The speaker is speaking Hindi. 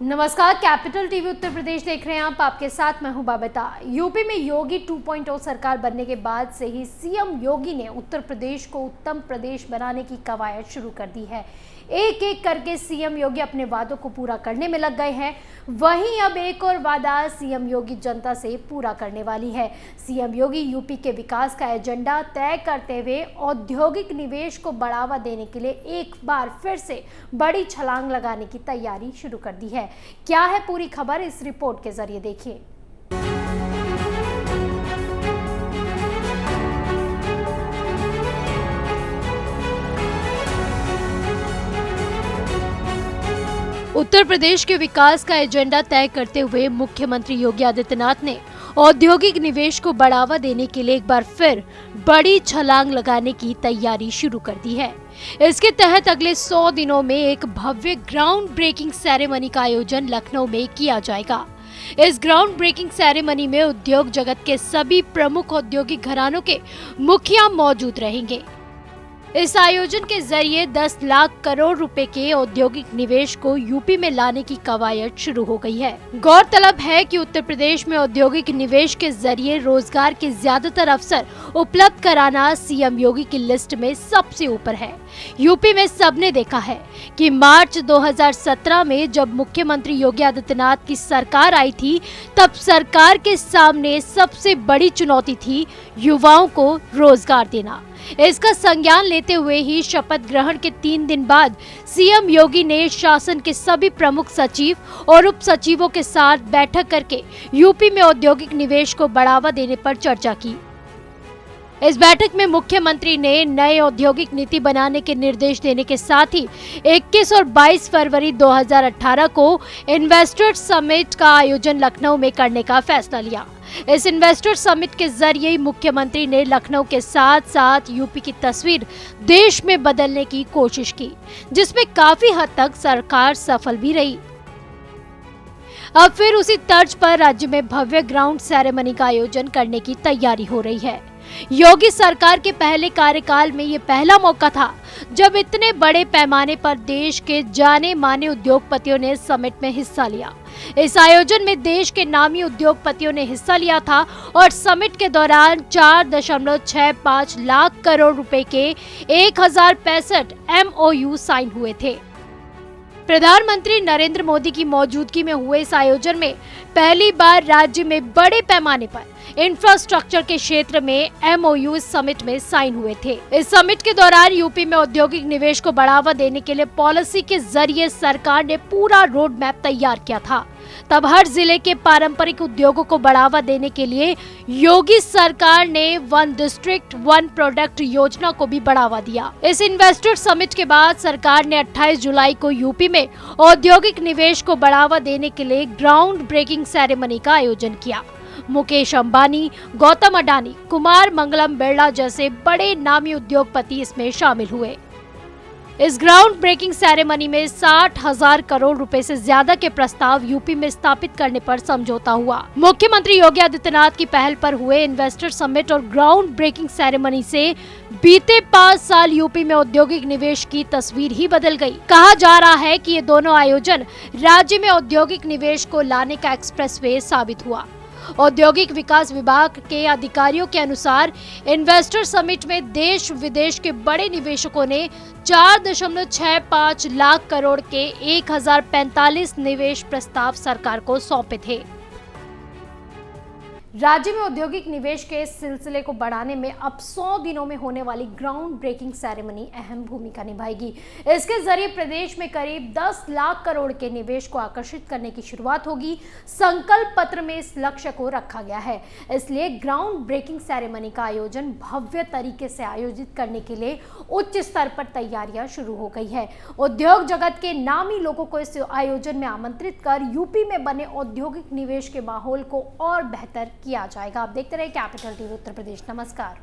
नमस्कार, कैपिटल टीवी उत्तर प्रदेश देख रहे हैं आप। आपके साथ मैं हूं बबीता। यूपी में योगी 2.0 सरकार बनने के बाद से ही सीएम योगी ने उत्तर प्रदेश को उत्तम प्रदेश बनाने की कवायद शुरू कर दी है। एक एक करके सीएम योगी अपने वादों को पूरा करने में लग गए हैं। वहीं अब एक और वादा सीएम योगी जनता से पूरा करने वाली है। सीएम योगी यूपी के विकास का एजेंडा तय करते हुए औद्योगिक निवेश को बढ़ावा देने के लिए एक बार फिर से बड़ी छलांग लगाने की तैयारी शुरू कर दी है। क्या है पूरी खबर, इस रिपोर्ट के जरिए देखिए। उत्तर प्रदेश के विकास का एजेंडा तय करते हुए मुख्यमंत्री योगी आदित्यनाथ ने औद्योगिक निवेश को बढ़ावा देने के लिए एक बार फिर बड़ी छलांग लगाने की तैयारी शुरू कर दी है। इसके तहत अगले 100 दिनों में एक भव्य ग्राउंड ब्रेकिंग सेरेमनी का आयोजन लखनऊ में किया जाएगा। इस ग्राउंड ब्रेकिंग सेरेमनी में उद्योग जगत के सभी प्रमुख औद्योगिक घरानों के मुखिया मौजूद रहेंगे। इस आयोजन के जरिए 10 लाख करोड़ रुपए के औद्योगिक निवेश को यूपी में लाने की कवायद शुरू हो गई है। गौरतलब है कि उत्तर प्रदेश में औद्योगिक निवेश के जरिए रोजगार के ज्यादातर अवसर उपलब्ध कराना सीएम योगी की लिस्ट में सबसे ऊपर है। यूपी में सबने देखा है कि मार्च 2017 में जब मुख्यमंत्री योगी आदित्यनाथ की सरकार आई थी, तब सरकार के सामने सबसे बड़ी चुनौती थी युवाओं को रोजगार देना। इसका संज्ञान लेते हुए ही शपथ ग्रहण के 3 दिन बाद सीएम योगी ने शासन के सभी प्रमुख सचिव और उप सचिवों के साथ बैठक करके यूपी में औद्योगिक निवेश को बढ़ावा देने पर चर्चा की। इस बैठक में मुख्यमंत्री ने नए औद्योगिक नीति बनाने के निर्देश देने के साथ ही 21 और 22 फरवरी 2018 को इन्वेस्टर समिट का आयोजन लखनऊ में करने का फैसला लिया। इस इन्वेस्टर समिट के जरिए मुख्यमंत्री ने लखनऊ के साथ साथ यूपी की तस्वीर देश में बदलने की कोशिश की, जिसमें काफी हद तक सरकार सफल भी रही। अब फिर उसी तर्ज पर राज्य में भव्य ग्राउंड सेरेमनी का आयोजन करने की तैयारी हो रही है। योगी सरकार के पहले कार्यकाल में ये पहला मौका था जब इतने बड़े पैमाने पर देश के जाने माने उद्योगपतियों ने समिट में हिस्सा लिया। इस आयोजन में देश के नामी उद्योगपतियों ने हिस्सा लिया था और समिट के दौरान 4.65 लाख करोड़ रुपए के 1065 MOU साइन हुए थे। प्रधानमंत्री नरेंद्र मोदी की मौजूदगी में हुए इस आयोजन में पहली बार राज्य में बड़े पैमाने पर इंफ्रास्ट्रक्चर के क्षेत्र में MOU इस समिट में साइन हुए थे। इस समिट के दौरान यूपी में औद्योगिक निवेश को बढ़ावा देने के लिए पॉलिसी के जरिए सरकार ने पूरा रोड मैप तैयार किया था। तब हर जिले के पारंपरिक उद्योगों को बढ़ावा देने के लिए योगी सरकार ने 1 डिस्ट्रिक्ट 1 प्रोडक्ट योजना को भी बढ़ावा दिया। इस इन्वेस्टर समिट के बाद सरकार ने 28 जुलाई को यूपी में औद्योगिक निवेश को बढ़ावा देने के लिए ग्राउंड ब्रेकिंग सेरेमनी का आयोजन किया। मुकेश अंबानी, गौतम अडानी, कुमार मंगलम बिरला जैसे बड़े नामी उद्योगपति इसमें शामिल हुए। इस ग्राउंड ब्रेकिंग सेरेमनी में 60,000 करोड़ रुपए से ज्यादा के प्रस्ताव यूपी में स्थापित करने पर समझौता हुआ। मुख्यमंत्री योगी आदित्यनाथ की पहल पर हुए इन्वेस्टर समिट और ग्राउंड ब्रेकिंग सेरेमनी से बीते 5 साल यूपी में औद्योगिक निवेश की तस्वीर ही बदल गई। कहा जा रहा है कि ये दोनों आयोजन राज्य में औद्योगिक निवेश को लाने का एक्सप्रेसवे साबित हुआ। औद्योगिक विकास विभाग के अधिकारियों के अनुसार इन्वेस्टर समिट में देश विदेश के बड़े निवेशकों ने 4.65 लाख करोड़ के 1045 निवेश प्रस्ताव सरकार को सौंपे थे। राज्य में औद्योगिक निवेश के सिलसिले को बढ़ाने में अब 100 दिनों में होने वाली ग्राउंड ब्रेकिंग सेरेमनी अहम भूमिका निभाएगी। इसके जरिए प्रदेश में करीब 10 लाख करोड़ के निवेश को आकर्षित करने की शुरुआत होगी। संकल्प पत्र में इस लक्ष्य को रखा गया है, इसलिए ग्राउंड ब्रेकिंग सेरेमनी का आयोजन भव्य तरीके से आयोजित करने के लिए उच्च स्तर पर तैयारियां शुरू हो गई है। उद्योग जगत के नामी लोगों को इस आयोजन में आमंत्रित कर यूपी में बने औद्योगिक निवेश के माहौल को और बेहतर किया जाएगा। आप देखते रहे कैपिटल टीवी उत्तर प्रदेश। नमस्कार।